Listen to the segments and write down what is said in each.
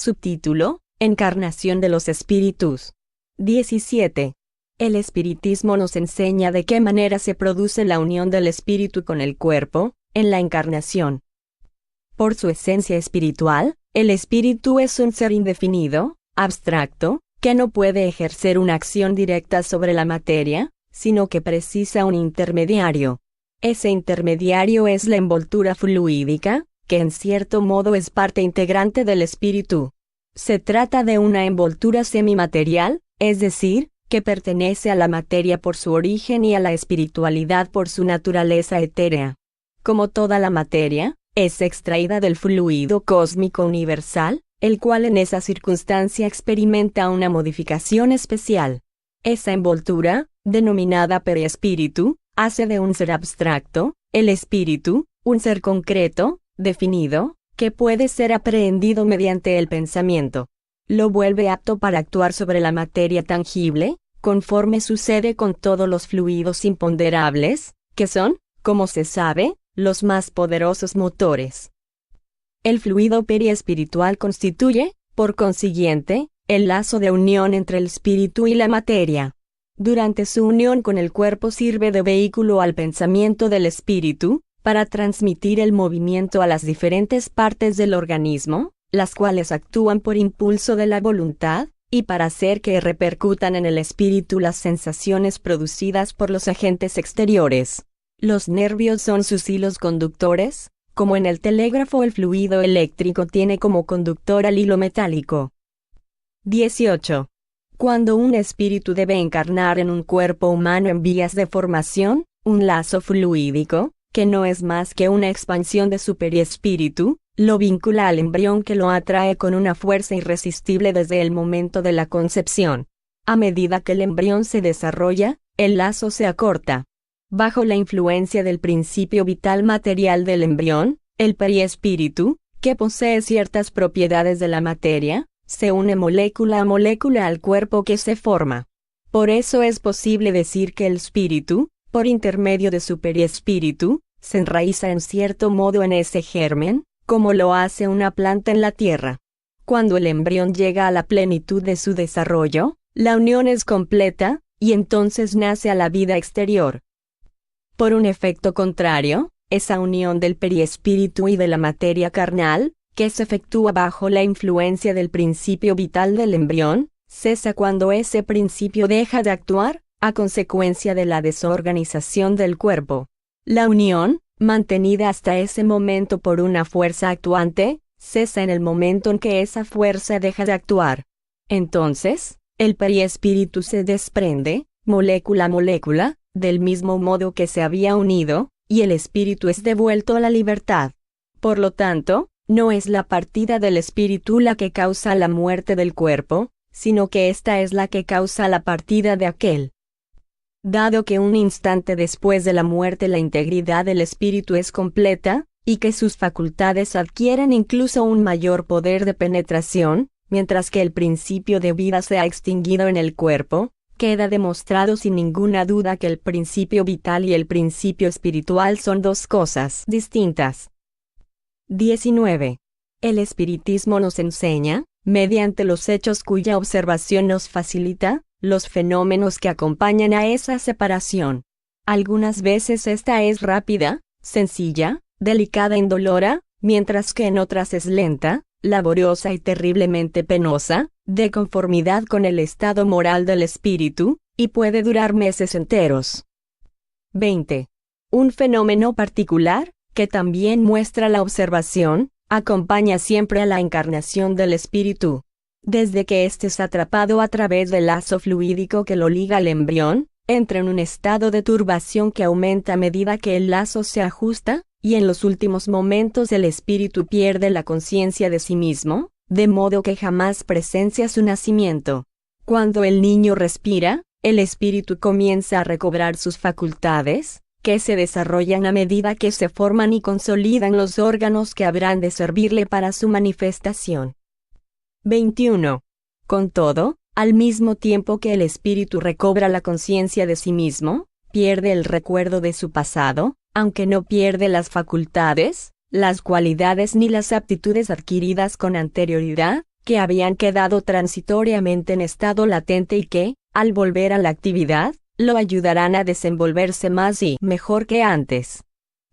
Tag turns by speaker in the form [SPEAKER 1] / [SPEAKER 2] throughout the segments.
[SPEAKER 1] Subtítulo: Encarnación de los espíritus. 17. El espiritismo nos enseña de qué manera se produce la unión del espíritu con el cuerpo, en la encarnación. Por su esencia espiritual, el espíritu es un ser indefinido, abstracto, que no puede ejercer una acción directa sobre la materia, sino que precisa un intermediario. Ese intermediario es la envoltura fluídica, que en cierto modo es parte integrante del espíritu. Se trata de una envoltura semimaterial, es decir, que pertenece a la materia por su origen y a la espiritualidad por su naturaleza etérea. Como toda la materia, es extraída del fluido cósmico universal, el cual en esa circunstancia experimenta una modificación especial. Esa envoltura, denominada periespíritu, hace de un ser abstracto, el espíritu, un ser concreto, definido, que puede ser aprehendido mediante el pensamiento. Lo vuelve apto para actuar sobre la materia tangible, conforme sucede con todos los fluidos imponderables, que son, como se sabe, los más poderosos motores. El fluido periespiritual constituye, por consiguiente, el lazo de unión entre el espíritu y la materia. Durante su unión con el cuerpo sirve de vehículo al pensamiento del espíritu, para transmitir el movimiento a las diferentes partes del organismo, las cuales actúan por impulso de la voluntad, y para hacer que repercutan en el espíritu las sensaciones producidas por los agentes exteriores. Los nervios son sus hilos conductores, como en el telégrafo el fluido eléctrico tiene como conductor al hilo metálico. 18. Cuando un espíritu debe encarnar en un cuerpo humano en vías de formación, un lazo fluídico, que no es más que una expansión de su periespíritu, lo vincula al embrión que lo atrae con una fuerza irresistible desde el momento de la concepción. A medida que el embrión se desarrolla, el lazo se acorta. Bajo la influencia del principio vital material del embrión, el periespíritu, que posee ciertas propiedades de la materia, se une molécula a molécula al cuerpo que se forma. Por eso es posible decir que el espíritu, por intermedio de su periespíritu, se enraiza en cierto modo en ese germen, como lo hace una planta en la tierra. Cuando el embrión llega a la plenitud de su desarrollo, la unión es completa, y entonces nace a la vida exterior. Por un efecto contrario, esa unión del periespíritu y de la materia carnal, que se efectúa bajo la influencia del principio vital del embrión, cesa cuando ese principio deja de actuar, a consecuencia de la desorganización del cuerpo. La unión, mantenida hasta ese momento por una fuerza actuante, cesa en el momento en que esa fuerza deja de actuar. Entonces, el periespíritu se desprende, molécula a molécula, del mismo modo que se había unido, y el espíritu es devuelto a la libertad. Por lo tanto, no es la partida del espíritu la que causa la muerte del cuerpo, sino que ésta es la que causa la partida de aquel. Dado que un instante después de la muerte la integridad del espíritu es completa, y que sus facultades adquieren incluso un mayor poder de penetración, mientras que el principio de vida se ha extinguido en el cuerpo, queda demostrado sin ninguna duda que el principio vital y el principio espiritual son dos cosas distintas. 19. El espiritismo nos enseña, mediante los hechos cuya observación nos facilita, los fenómenos que acompañan a esa separación. Algunas veces esta es rápida, sencilla, delicada e indolora, mientras que en otras es lenta, laboriosa y terriblemente penosa, de conformidad con el estado moral del espíritu, y puede durar meses enteros. 20. Un fenómeno particular, que también muestra la observación, acompaña siempre a la encarnación del espíritu. Desde que éste es atrapado a través del lazo fluídico que lo liga al embrión, entra en un estado de turbación que aumenta a medida que el lazo se ajusta, y en los últimos momentos el espíritu pierde la conciencia de sí mismo, de modo que jamás presencia su nacimiento. Cuando el niño respira, el espíritu comienza a recobrar sus facultades, que se desarrollan a medida que se forman y consolidan los órganos que habrán de servirle para su manifestación. 21. Con todo, al mismo tiempo que el espíritu recobra la conciencia de sí mismo, pierde el recuerdo de su pasado, aunque no pierde las facultades, las cualidades ni las aptitudes adquiridas con anterioridad, que habían quedado transitoriamente en estado latente y que, al volver a la actividad, lo ayudarán a desenvolverse más y mejor que antes.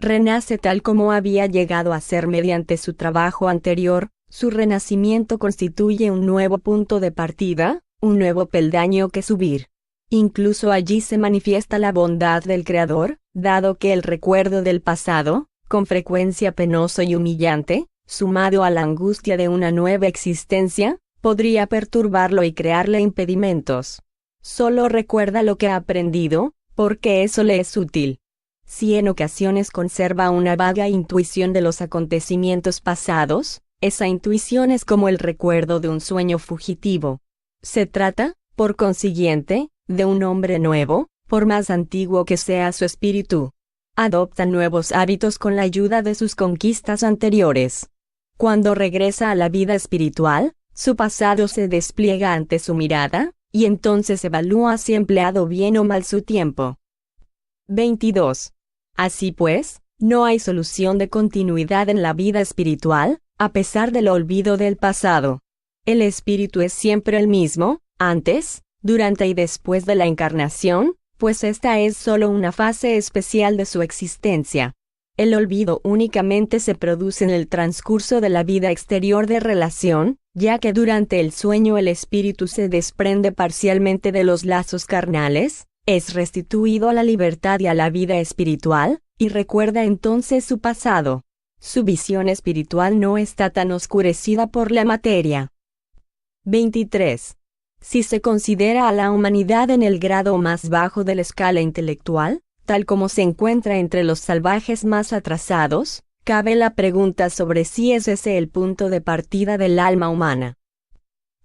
[SPEAKER 1] Renace tal como había llegado a ser mediante su trabajo anterior. Su renacimiento constituye un nuevo punto de partida, un nuevo peldaño que subir. Incluso allí se manifiesta la bondad del Creador, dado que el recuerdo del pasado, con frecuencia penoso y humillante, sumado a la angustia de una nueva existencia, podría perturbarlo y crearle impedimentos. Solo recuerda lo que ha aprendido, porque eso le es útil. Si en ocasiones conserva una vaga intuición de los acontecimientos pasados, esa intuición es como el recuerdo de un sueño fugitivo. Se trata, por consiguiente, de un hombre nuevo, por más antiguo que sea su espíritu. Adopta nuevos hábitos con la ayuda de sus conquistas anteriores. Cuando regresa a la vida espiritual, su pasado se despliega ante su mirada, y entonces evalúa si ha empleado bien o mal su tiempo. 22. Así pues, no hay solución de continuidad en la vida espiritual, a pesar del olvido del pasado. El espíritu es siempre el mismo, antes, durante y después de la encarnación, pues esta es solo una fase especial de su existencia. El olvido únicamente se produce en el transcurso de la vida exterior de relación, ya que durante el sueño el espíritu se desprende parcialmente de los lazos carnales, es restituido a la libertad y a la vida espiritual, y recuerda entonces su pasado. Su visión espiritual no está tan oscurecida por la materia. 23. Si se considera a la humanidad en el grado más bajo de la escala intelectual, tal como se encuentra entre los salvajes más atrasados, cabe la pregunta sobre si es ese el punto de partida del alma humana.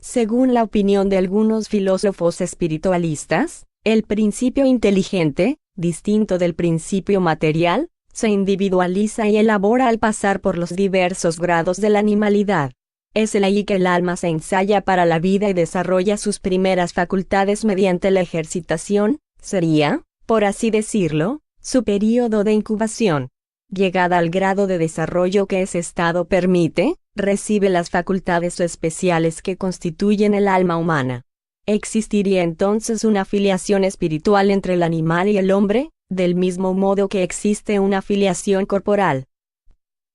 [SPEAKER 1] Según la opinión de algunos filósofos espiritualistas, el principio inteligente, distinto del principio material, se individualiza y elabora al pasar por los diversos grados de la animalidad. Es ahí que el alma se ensaya para la vida y desarrolla sus primeras facultades mediante la ejercitación. Sería, por así decirlo, su período de incubación. Llegada al grado de desarrollo que ese estado permite, recibe las facultades especiales que constituyen el alma humana. Existiría entonces una filiación espiritual entre el animal y el hombre, del mismo modo que existe una filiación corporal.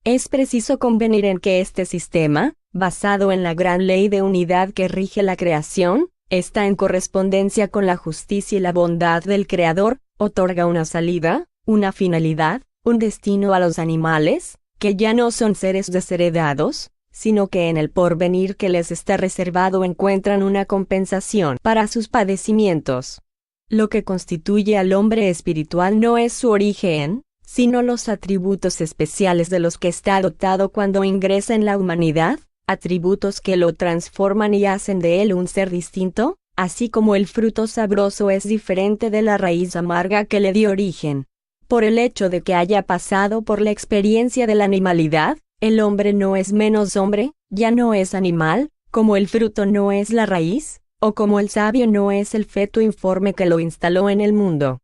[SPEAKER 1] Es preciso convenir en que este sistema, basado en la gran ley de unidad que rige la creación, está en correspondencia con la justicia y la bondad del Creador, otorga una salida, una finalidad, un destino a los animales, que ya no son seres desheredados, sino que en el porvenir que les está reservado encuentran una compensación para sus padecimientos. Lo que constituye al hombre espiritual no es su origen, sino los atributos especiales de los que está dotado cuando ingresa en la humanidad, atributos que lo transforman y hacen de él un ser distinto, así como el fruto sabroso es diferente de la raíz amarga que le dio origen. Por el hecho de que haya pasado por la experiencia de la animalidad, el hombre no es menos hombre, ya no es animal, como el fruto no es la raíz, o como el sabio no es el feto informe que lo instaló en el mundo.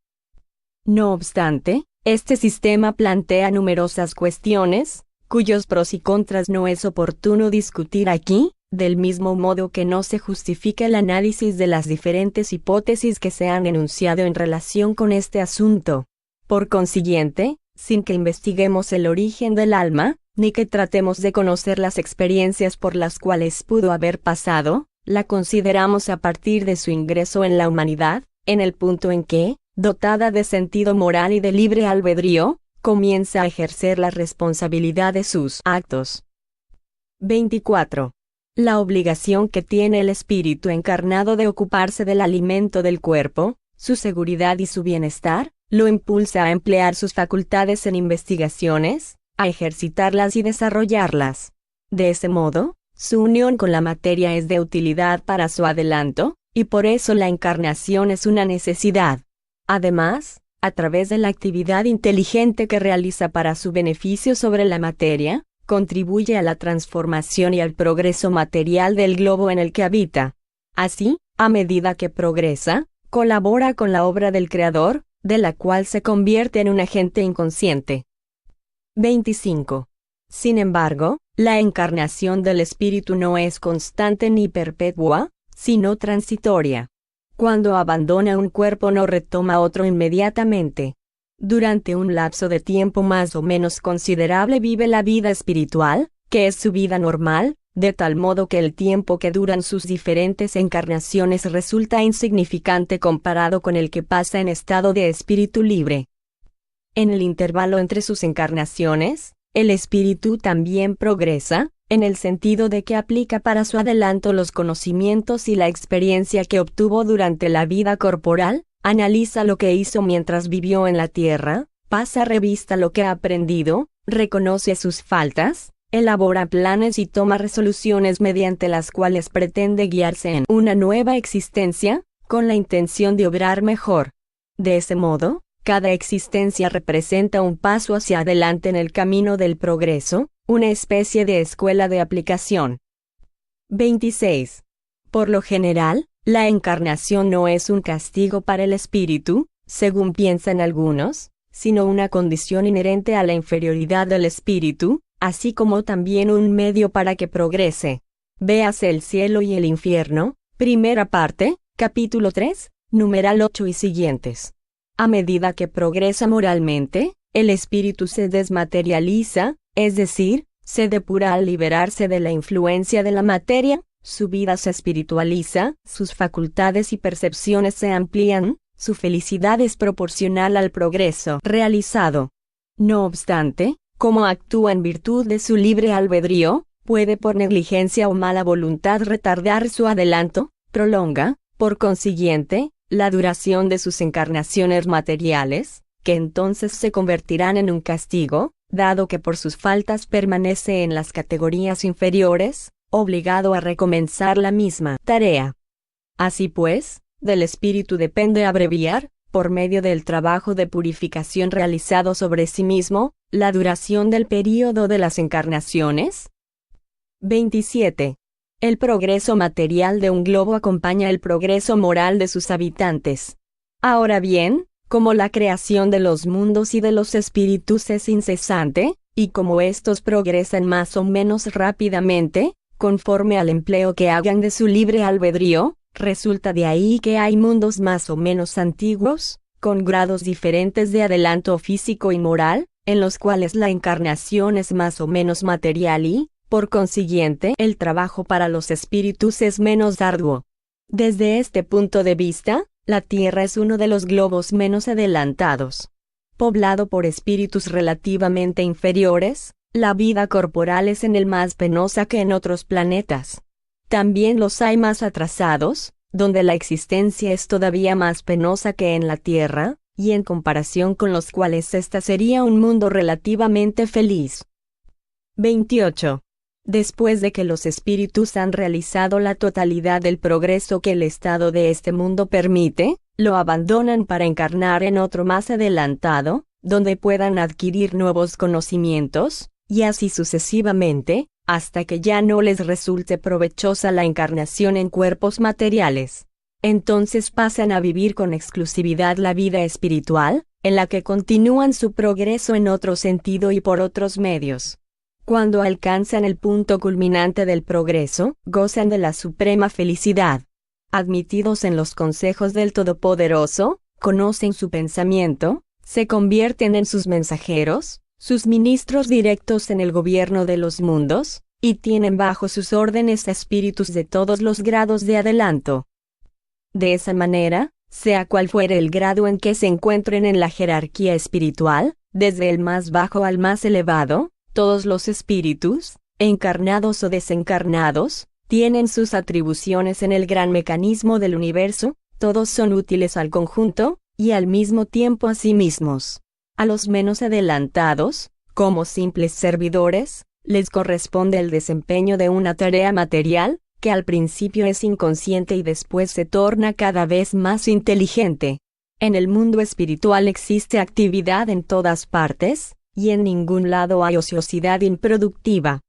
[SPEAKER 1] No obstante, este sistema plantea numerosas cuestiones, cuyos pros y contras no es oportuno discutir aquí, del mismo modo que no se justifica el análisis de las diferentes hipótesis que se han enunciado en relación con este asunto. Por consiguiente, sin que investiguemos el origen del alma, ni que tratemos de conocer las experiencias por las cuales pudo haber pasado, la consideramos a partir de su ingreso en la humanidad, en el punto en que, dotada de sentido moral y de libre albedrío, comienza a ejercer la responsabilidad de sus actos. 24. La obligación que tiene el espíritu encarnado de ocuparse del alimento del cuerpo, su seguridad y su bienestar, lo impulsa a emplear sus facultades en investigaciones, a ejercitarlas y desarrollarlas. De ese modo, su unión con la materia es de utilidad para su adelanto, y por eso la encarnación es una necesidad. Además, a través de la actividad inteligente que realiza para su beneficio sobre la materia, contribuye a la transformación y al progreso material del globo en el que habita. Así, a medida que progresa, colabora con la obra del Creador, de la cual se convierte en un agente inconsciente. 25. Sin embargo, La encarnación del espíritu no es constante ni perpetua, sino transitoria. Cuando abandona un cuerpo no retoma otro inmediatamente. Durante un lapso de tiempo más o menos considerable vive la vida espiritual, que es su vida normal, de tal modo que el tiempo que duran sus diferentes encarnaciones resulta insignificante comparado con el que pasa en estado de espíritu libre. En el intervalo entre sus encarnaciones, el espíritu también progresa, en el sentido de que aplica para su adelanto los conocimientos y la experiencia que obtuvo durante la vida corporal, analiza lo que hizo mientras vivió en la tierra, pasa revista lo que ha aprendido, reconoce sus faltas, elabora planes y toma resoluciones mediante las cuales pretende guiarse en una nueva existencia, con la intención de obrar mejor. De ese modo, cada existencia representa un paso hacia adelante en el camino del progreso, una especie de escuela de aplicación. 26. Por lo general, la encarnación no es un castigo para el espíritu, según piensan algunos, sino una condición inherente a la inferioridad del espíritu, así como también un medio para que progrese. Véase El cielo y el infierno, primera parte, capítulo 3, numeral 8 y siguientes. A medida que progresa moralmente, el espíritu se desmaterializa, es decir, se depura al liberarse de la influencia de la materia, su vida se espiritualiza, sus facultades y percepciones se amplían, su felicidad es proporcional al progreso realizado. No obstante, como actúa en virtud de su libre albedrío, puede por negligencia o mala voluntad retardar su adelanto, prolonga, por consiguiente, la duración de sus encarnaciones materiales, que entonces se convertirán en un castigo, dado que por sus faltas permanece en las categorías inferiores, obligado a recomenzar la misma tarea. Así pues, del espíritu depende abreviar, por medio del trabajo de purificación realizado sobre sí mismo, la duración del período de las encarnaciones. 27. El progreso material de un globo acompaña el progreso moral de sus habitantes. Ahora bien, como la creación de los mundos y de los espíritus es incesante, y como estos progresan más o menos rápidamente, conforme al empleo que hagan de su libre albedrío, resulta de ahí que hay mundos más o menos antiguos, con grados diferentes de adelanto físico y moral, en los cuales la encarnación es más o menos material y, por consiguiente, el trabajo para los espíritus es menos arduo. Desde este punto de vista, la Tierra es uno de los globos menos adelantados. Poblado por espíritus relativamente inferiores, la vida corporal es en él más penosa que en otros planetas. También los hay más atrasados, donde la existencia es todavía más penosa que en la Tierra, y en comparación con los cuales ésta sería un mundo relativamente feliz. 28. Después de que los espíritus han realizado la totalidad del progreso que el estado de este mundo permite, lo abandonan para encarnar en otro más adelantado, donde puedan adquirir nuevos conocimientos, y así sucesivamente, hasta que ya no les resulte provechosa la encarnación en cuerpos materiales. Entonces pasan a vivir con exclusividad la vida espiritual, en la que continúan su progreso en otro sentido y por otros medios. Cuando alcanzan el punto culminante del progreso, gozan de la suprema felicidad. Admitidos en los consejos del Todopoderoso, conocen su pensamiento, se convierten en sus mensajeros, sus ministros directos en el gobierno de los mundos, y tienen bajo sus órdenes espíritus de todos los grados de adelanto. De esa manera, sea cual fuere el grado en que se encuentren en la jerarquía espiritual, desde el más bajo al más elevado, todos los espíritus, encarnados o desencarnados, tienen sus atribuciones en el gran mecanismo del universo, todos son útiles al conjunto, y al mismo tiempo a sí mismos. A los menos adelantados, como simples servidores, les corresponde el desempeño de una tarea material, que al principio es inconsciente y después se torna cada vez más inteligente. En el mundo espiritual existe actividad en todas partes, y en ningún lado hay ociosidad improductiva.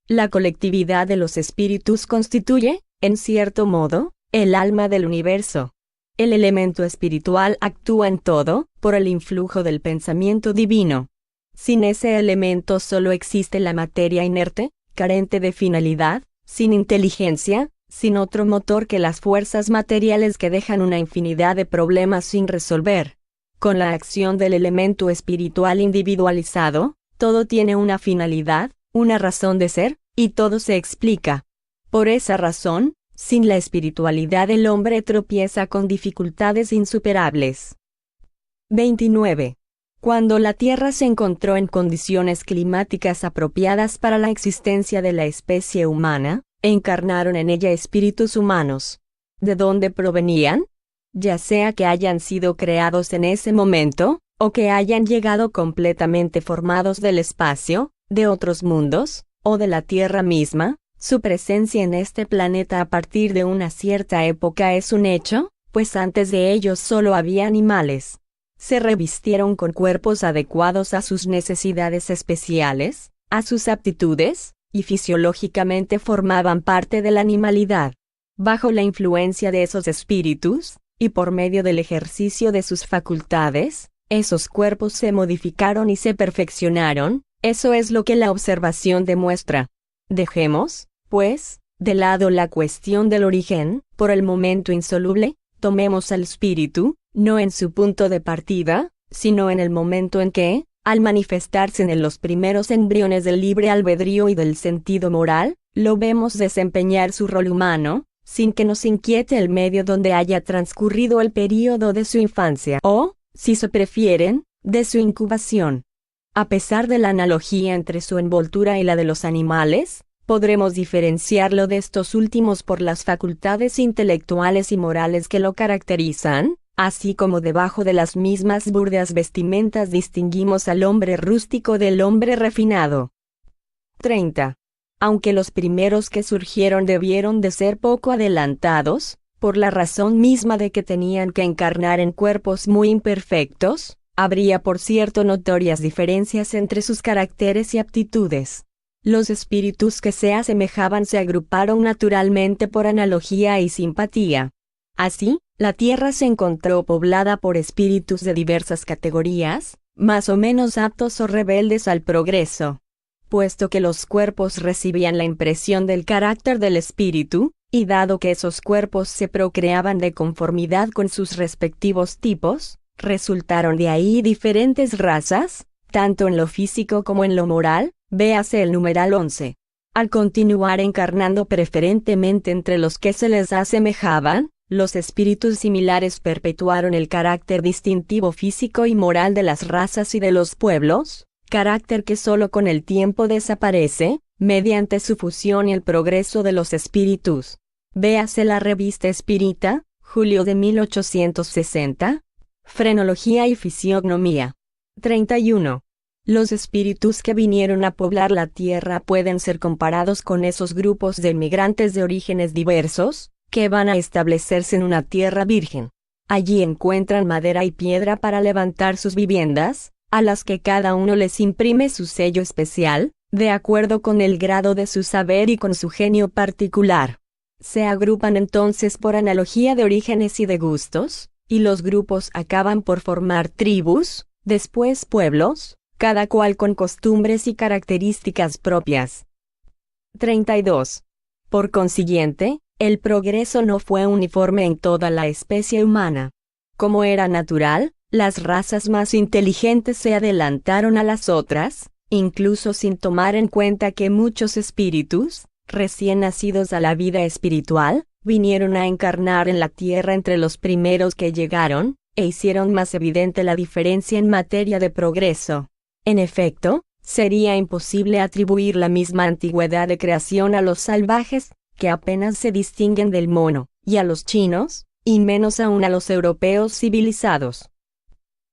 [SPEAKER 1] La colectividad de los espíritus constituye, en cierto modo, el alma del universo. El elemento espiritual actúa en todo, por el influjo del pensamiento divino. Sin ese elemento solo existe la materia inerte, carente de finalidad, sin inteligencia, sin otro motor que las fuerzas materiales que dejan una infinidad de problemas sin resolver. Con la acción del elemento espiritual individualizado, todo tiene una finalidad, una razón de ser, y todo se explica. Por esa razón, sin la espiritualidad el hombre tropieza con dificultades insuperables. 29. Cuando la Tierra se encontró en condiciones climáticas apropiadas para la existencia de la especie humana, encarnaron en ella espíritus humanos. ¿De dónde provenían? Ya sea que hayan sido creados en ese momento, o que hayan llegado completamente formados del espacio, de otros mundos, o de la Tierra misma, su presencia en este planeta a partir de una cierta época es un hecho, pues antes de ellos solo había animales. Se revistieron con cuerpos adecuados a sus necesidades especiales, a sus aptitudes, y fisiológicamente formaban parte de la animalidad. Bajo la influencia de esos espíritus, y por medio del ejercicio de sus facultades, esos cuerpos se modificaron y se perfeccionaron. Eso es lo que la observación demuestra. Dejemos, pues, de lado la cuestión del origen, por el momento insoluble, tomemos al espíritu, no en su punto de partida, sino en el momento en que, al manifestarse en los primeros embriones del libre albedrío y del sentido moral, lo vemos desempeñar su rol humano, sin que nos inquiete el medio donde haya transcurrido el período de su infancia o, si se prefieren, de su incubación. A pesar de la analogía entre su envoltura y la de los animales, podremos diferenciarlo de estos últimos por las facultades intelectuales y morales que lo caracterizan, así como debajo de las mismas burdas vestimentas distinguimos al hombre rústico del hombre refinado. 30. Aunque los primeros que surgieron debieron de ser poco adelantados, por la razón misma de que tenían que encarnar en cuerpos muy imperfectos, habría por cierto notorias diferencias entre sus caracteres y aptitudes. Los espíritus que se asemejaban se agruparon naturalmente por analogía y simpatía. Así, la Tierra se encontró poblada por espíritus de diversas categorías, más o menos aptos o rebeldes al progreso. Puesto que los cuerpos recibían la impresión del carácter del espíritu, y dado que esos cuerpos se procreaban de conformidad con sus respectivos tipos, resultaron de ahí diferentes razas, tanto en lo físico como en lo moral, véase el numeral 11. Al continuar encarnando preferentemente entre los que se les asemejaban, los espíritus similares perpetuaron el carácter distintivo físico y moral de las razas y de los pueblos, carácter que solo con el tiempo desaparece, mediante su fusión y el progreso de los espíritus. Véase la revista Espírita, julio de 1860, Frenología y Fisiognomía. 31. Los espíritus que vinieron a poblar la tierra pueden ser comparados con esos grupos de migrantes de orígenes diversos, que van a establecerse en una tierra virgen. Allí encuentran madera y piedra para levantar sus viviendas, a las que cada uno les imprime su sello especial, de acuerdo con el grado de su saber y con su genio particular. Se agrupan entonces por analogía de orígenes y de gustos, y los grupos acaban por formar tribus, después pueblos, cada cual con costumbres y características propias. 32. Por consiguiente, el progreso no fue uniforme en toda la especie humana. Como era natural, las razas más inteligentes se adelantaron a las otras, incluso sin tomar en cuenta que muchos espíritus, recién nacidos a la vida espiritual, vinieron a encarnar en la tierra entre los primeros que llegaron, e hicieron más evidente la diferencia en materia de progreso. En efecto, sería imposible atribuir la misma antigüedad de creación a los salvajes, que apenas se distinguen del mono, y a los chinos, y menos aún a los europeos civilizados.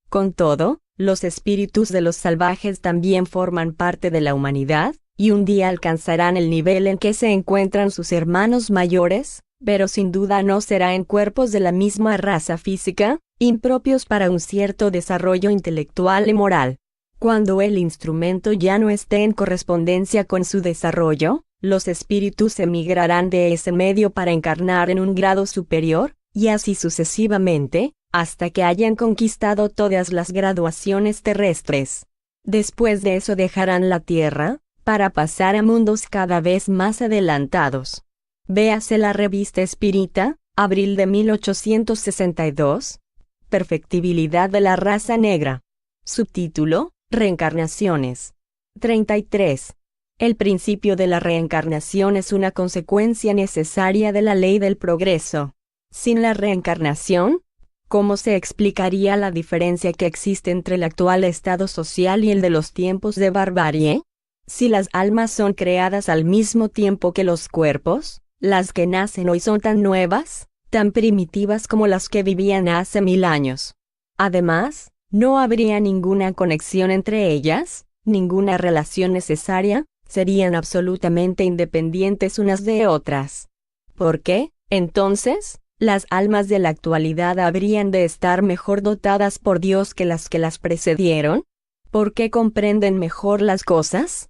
[SPEAKER 1] Con todo, los espíritus de los salvajes también forman parte de la humanidad, y un día alcanzarán el nivel en que se encuentran sus hermanos mayores, pero sin duda no será en cuerpos de la misma raza física, impropios para un cierto desarrollo intelectual y moral. Cuando el instrumento ya no esté en correspondencia con su desarrollo, los espíritus emigrarán de ese medio para encarnar en un grado superior, y así sucesivamente, hasta que hayan conquistado todas las graduaciones terrestres. Después de eso dejarán la Tierra, para pasar a mundos cada vez más adelantados. Véase la revista Espírita, abril de 1862. Perfectibilidad de la raza negra. Subtítulo: Reencarnaciones. 33. El principio de la reencarnación es una consecuencia necesaria de la ley del progreso. Sin la reencarnación, ¿cómo se explicaría la diferencia que existe entre el actual estado social y el de los tiempos de barbarie? Si las almas son creadas al mismo tiempo que los cuerpos, las que nacen hoy son tan nuevas, tan primitivas como las que vivían hace 1000 años. Además, no habría ninguna conexión entre ellas, ninguna relación necesaria, serían absolutamente independientes unas de otras. ¿Por qué, entonces, las almas de la actualidad habrían de estar mejor dotadas por Dios que las precedieron? ¿Por qué comprenden mejor las cosas?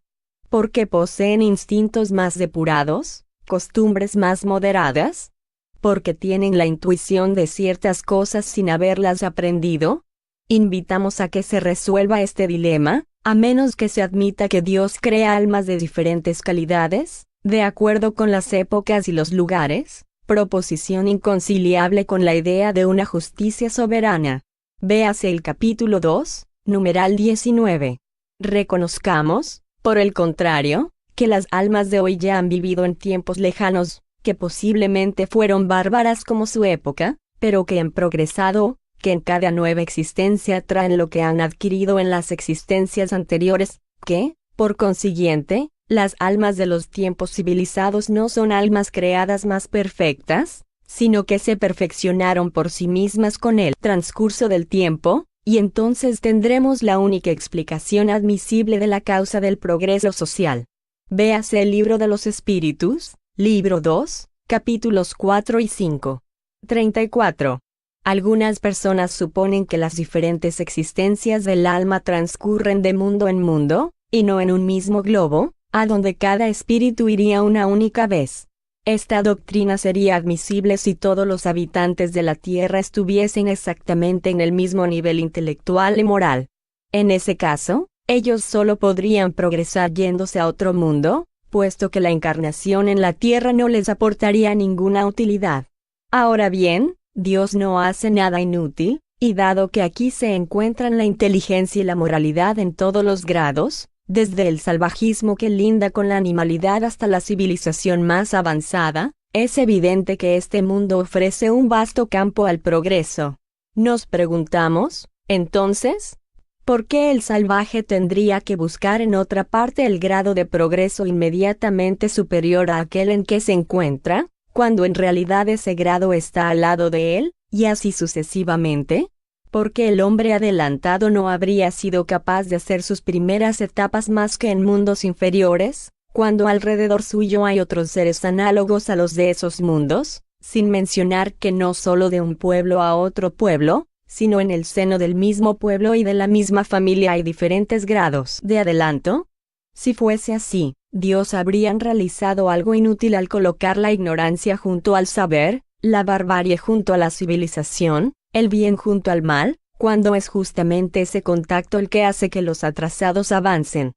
[SPEAKER 1] ¿Por qué poseen instintos más depurados, costumbres más moderadas? ¿Porque tienen la intuición de ciertas cosas sin haberlas aprendido? Invitamos a que se resuelva este dilema, a menos que se admita que Dios crea almas de diferentes calidades, de acuerdo con las épocas y los lugares, proposición inconciliable con la idea de una justicia soberana. Véase el capítulo 2, numeral 19. Reconozcamos, por el contrario, que las almas de hoy ya han vivido en tiempos lejanos, que posiblemente fueron bárbaras como su época, pero que han progresado, que en cada nueva existencia traen lo que han adquirido en las existencias anteriores, que, por consiguiente, las almas de los tiempos civilizados no son almas creadas más perfectas, sino que se perfeccionaron por sí mismas con el transcurso del tiempo, y entonces tendremos la única explicación admisible de la causa del progreso social. Véase el Libro de los Espíritus, Libro 2, capítulos 4 y 5. 34. Algunas personas suponen que las diferentes existencias del alma transcurren de mundo en mundo, y no en un mismo globo, a donde cada espíritu iría una única vez. Esta doctrina sería admisible si todos los habitantes de la Tierra estuviesen exactamente en el mismo nivel intelectual y moral. En ese caso, ellos solo podrían progresar yéndose a otro mundo, puesto que la encarnación en la Tierra no les aportaría ninguna utilidad. Ahora bien, Dios no hace nada inútil, y dado que aquí se encuentran la inteligencia y la moralidad en todos los grados, desde el salvajismo que linda con la animalidad hasta la civilización más avanzada, es evidente que este mundo ofrece un vasto campo al progreso. Nos preguntamos, entonces, ¿por qué el salvaje tendría que buscar en otra parte el grado de progreso inmediatamente superior a aquel en que se encuentra, cuando en realidad ese grado está al lado de él, y así sucesivamente? Porque el hombre adelantado no habría sido capaz de hacer sus primeras etapas más que en mundos inferiores, cuando alrededor suyo hay otros seres análogos a los de esos mundos, sin mencionar que no solo de un pueblo a otro pueblo, sino en el seno del mismo pueblo y de la misma familia hay diferentes grados de adelanto. Si fuese así, Dios habría realizado algo inútil al colocar la ignorancia junto al saber, la barbarie junto a la civilización, el bien junto al mal, cuando es justamente ese contacto el que hace que los atrasados avancen.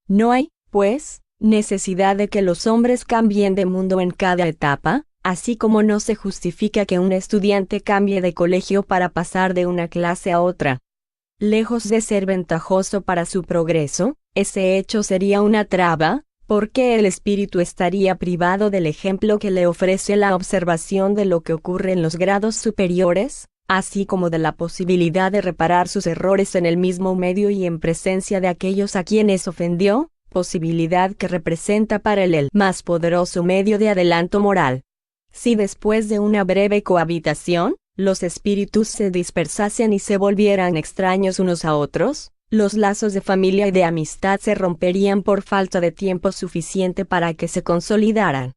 [SPEAKER 1] No hay, pues, necesidad de que los hombres cambien de mundo en cada etapa, así como no se justifica que un estudiante cambie de colegio para pasar de una clase a otra. Lejos de ser ventajoso para su progreso, ese hecho sería una traba, porque el espíritu estaría privado del ejemplo que le ofrece la observación de lo que ocurre en los grados superiores, así como de la posibilidad de reparar sus errores en el mismo medio y en presencia de aquellos a quienes ofendió, posibilidad que representa para él el más poderoso medio de adelanto moral. Si después de una breve cohabitación, los espíritus se dispersasen y se volvieran extraños unos a otros, los lazos de familia y de amistad se romperían por falta de tiempo suficiente para que se consolidaran.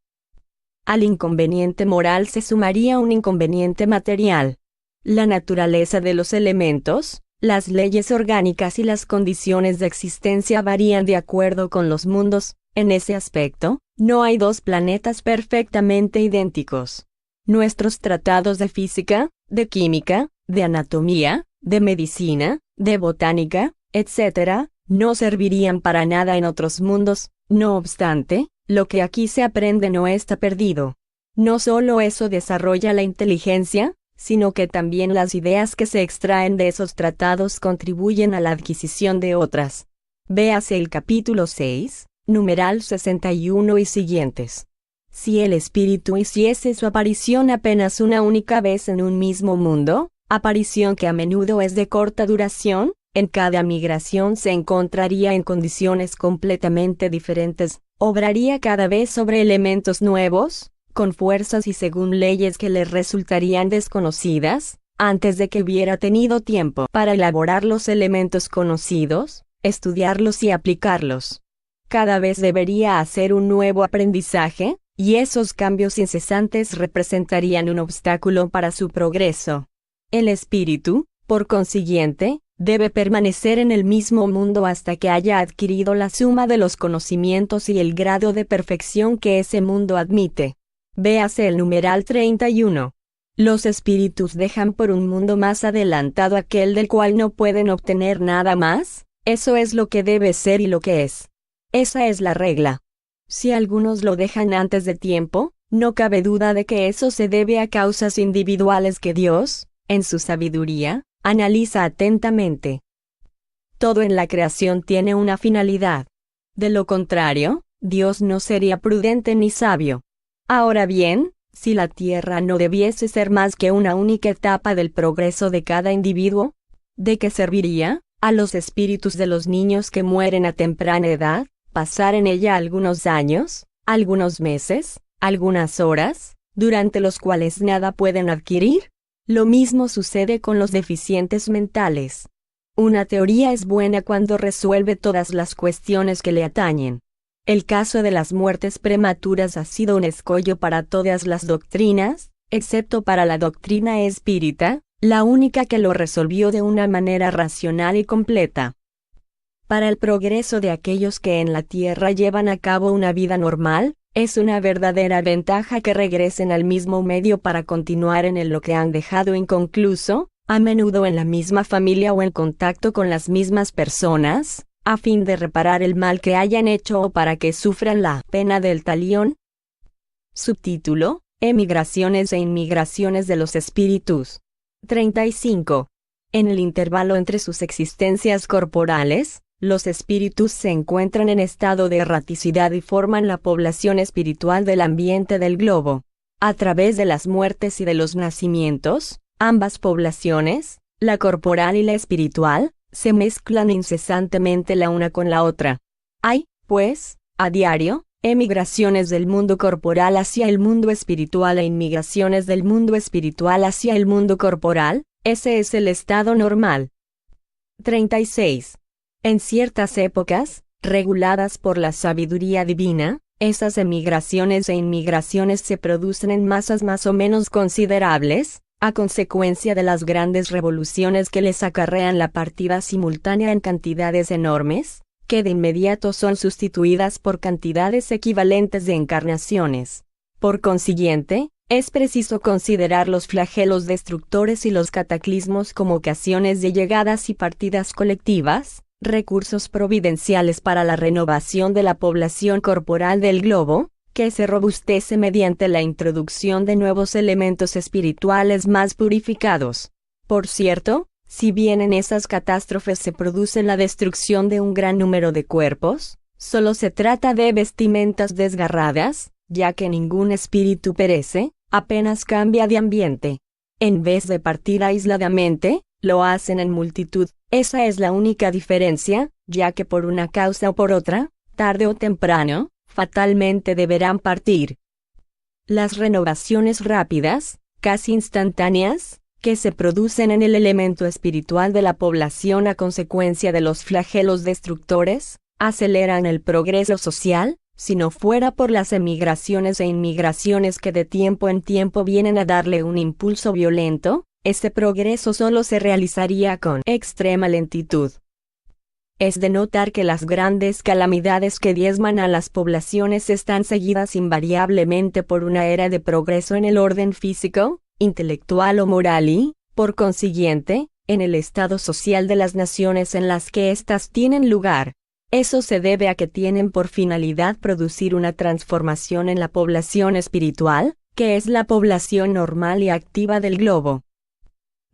[SPEAKER 1] Al inconveniente moral se sumaría un inconveniente material. La naturaleza de los elementos, las leyes orgánicas y las condiciones de existencia varían de acuerdo con los mundos. En ese aspecto, no hay dos planetas perfectamente idénticos. Nuestros tratados de física, de química, de anatomía, de medicina, de botánica, etc., no servirían para nada en otros mundos. No obstante, lo que aquí se aprende no está perdido. No solo eso desarrolla la inteligencia, sino que también las ideas que se extraen de esos tratados contribuyen a la adquisición de otras. Véase el capítulo 6, numeral 61 y siguientes. Si el espíritu hiciese su aparición apenas una única vez en un mismo mundo, aparición que a menudo es de corta duración, en cada migración se encontraría en condiciones completamente diferentes, obraría cada vez sobre elementos nuevos, con fuerzas y según leyes que le resultarían desconocidas, antes de que hubiera tenido tiempo para elaborar los elementos conocidos, estudiarlos y aplicarlos. Cada vez debería hacer un nuevo aprendizaje, y esos cambios incesantes representarían un obstáculo para su progreso. El espíritu, por consiguiente, debe permanecer en el mismo mundo hasta que haya adquirido la suma de los conocimientos y el grado de perfección que ese mundo admite. Véase el numeral 31. Los espíritus dejan por un mundo más adelantado aquel del cual no pueden obtener nada más. Eso es lo que debe ser y lo que es. Esa es la regla. Si algunos lo dejan antes de tiempo, no cabe duda de que eso se debe a causas individuales que Dios, en su sabiduría, analiza atentamente. Todo en la creación tiene una finalidad. De lo contrario, Dios no sería prudente ni sabio. Ahora bien, si la Tierra no debiese ser más que una única etapa del progreso de cada individuo, ¿de qué serviría, a los espíritus de los niños que mueren a temprana edad, pasar en ella algunos años, algunos meses, algunas horas, durante los cuales nada pueden adquirir? Lo mismo sucede con los deficientes mentales. Una teoría es buena cuando resuelve todas las cuestiones que le atañen. El caso de las muertes prematuras ha sido un escollo para todas las doctrinas, excepto para la doctrina espírita, la única que lo resolvió de una manera racional y completa. Para el progreso de aquellos que en la Tierra llevan a cabo una vida normal, es una verdadera ventaja que regresen al mismo medio para continuar en lo que han dejado inconcluso, a menudo en la misma familia o en contacto con las mismas personas, a fin de reparar el mal que hayan hecho o para que sufran la pena del talión. Subtítulo: Emigraciones e inmigraciones de los espíritus. 35. En el intervalo entre sus existencias corporales, los espíritus se encuentran en estado de erraticidad y forman la población espiritual del ambiente del globo. A través de las muertes y de los nacimientos, ambas poblaciones, la corporal y la espiritual, se mezclan incesantemente la una con la otra. Hay, pues, a diario, emigraciones del mundo corporal hacia el mundo espiritual e inmigraciones del mundo espiritual hacia el mundo corporal. Ese es el estado normal. 36. En ciertas épocas, reguladas por la sabiduría divina, esas emigraciones e inmigraciones se producen en masas más o menos considerables, a consecuencia de las grandes revoluciones que les acarrean la partida simultánea en cantidades enormes, que de inmediato son sustituidas por cantidades equivalentes de encarnaciones. Por consiguiente, es preciso considerar los flagelos destructores y los cataclismos como ocasiones de llegadas y partidas colectivas, recursos providenciales para la renovación de la población corporal del globo, que se robustece mediante la introducción de nuevos elementos espirituales más purificados. Por cierto, si bien en esas catástrofes se produce la destrucción de un gran número de cuerpos, solo se trata de vestimentas desgarradas, ya que ningún espíritu perece, apenas cambia de ambiente. En vez de partir aisladamente, lo hacen en multitud. Esa es la única diferencia, ya que por una causa o por otra, tarde o temprano, fatalmente deberán partir. Las renovaciones rápidas, casi instantáneas, que se producen en el elemento espiritual de la población a consecuencia de los flagelos destructores, aceleran el progreso social, si no fuera por las emigraciones e inmigraciones que de tiempo en tiempo vienen a darle un impulso violento. Este progreso solo se realizaría con extrema lentitud. Es de notar que las grandes calamidades que diezman a las poblaciones están seguidas invariablemente por una era de progreso en el orden físico, intelectual o moral y, por consiguiente, en el estado social de las naciones en las que éstas tienen lugar. Eso se debe a que tienen por finalidad producir una transformación en la población espiritual, que es la población normal y activa del globo.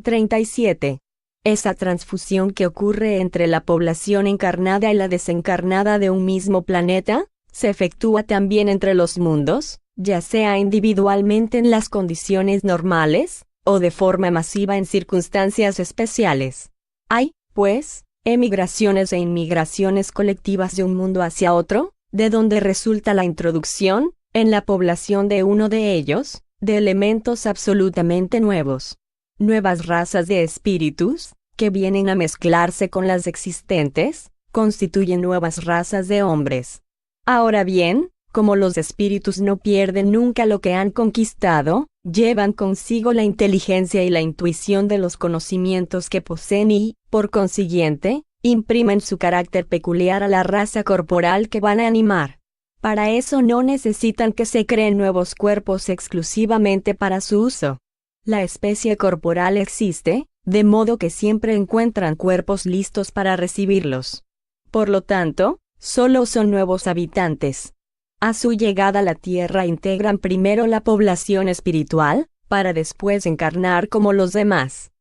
[SPEAKER 1] 37. Esa transfusión que ocurre entre la población encarnada y la desencarnada de un mismo planeta, se efectúa también entre los mundos, ya sea individualmente en las condiciones normales, o de forma masiva en circunstancias especiales. Hay, pues, emigraciones e inmigraciones colectivas de un mundo hacia otro, de donde resulta la introducción, en la población de uno de ellos, de elementos absolutamente nuevos. Nuevas razas de espíritus, que vienen a mezclarse con las existentes, constituyen nuevas razas de hombres. Ahora bien, como los espíritus no pierden nunca lo que han conquistado, llevan consigo la inteligencia y la intuición de los conocimientos que poseen y, por consiguiente, imprimen su carácter peculiar a la raza corporal que van a animar. Para eso no necesitan que se creen nuevos cuerpos exclusivamente para su uso. La especie corporal existe, de modo que siempre encuentran cuerpos listos para recibirlos. Por lo tanto, solo son nuevos habitantes. A su llegada a la Tierra integran primero la población espiritual, para después encarnar como los demás.